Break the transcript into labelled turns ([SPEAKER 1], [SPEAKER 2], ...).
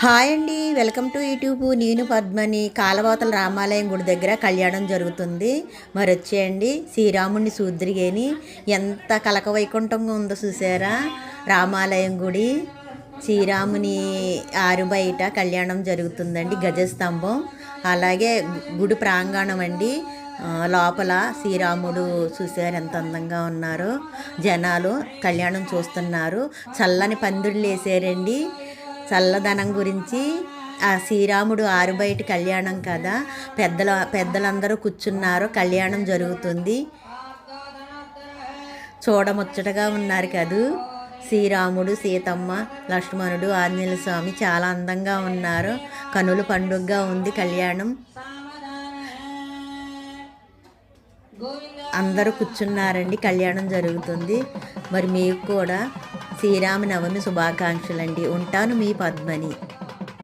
[SPEAKER 1] Hi అండి, welcome to YouTube. నేను పద్మని. కాలవాతల రామాలయం గుడి దగ్గర కళ్యాణం జరుగుతుంది. మరి వచ్చేయండి, శ్రీరాముడిని సూద్రిగేని ఎంత కలక వైకుంఠంగా ఉందో చూసారా. రామాలయం గుడి శ్రీరాముని ఆరు బయట కళ్యాణం జరుగుతుందండి. గజస్తంభం, అలాగే గుడి ప్రాంగణం అండి. లోపల శ్రీరాముడు చూసారు ఎంత అందంగా ఉన్నారో. జనాలు కళ్యాణం చూస్తున్నారు. చల్లని పందిళ్ళు వేసారండి. చల్లదనం గురించి ఆ శ్రీరాముడు ఆరుబయట కళ్యాణం కదా, పెద్దలందరూ కూర్చున్నారు. కళ్యాణం జరుగుతుంది. చూడముచ్చటగా ఉన్నారు కదూ. శ్రీరాముడు, సీతమ్మ, లక్ష్మణుడు, ఆంజనేయ స్వామి చాలా అందంగా ఉన్నారు. కనుల పండుగగా ఉంది కళ్యాణం. అందరూ కూర్చున్నారండి. కళ్యాణం జరుగుతుంది. మరి మీకు కూడా శ్రీరామనవమి శుభాకాంక్షలండి. ఉంటాను, మీ పద్మని.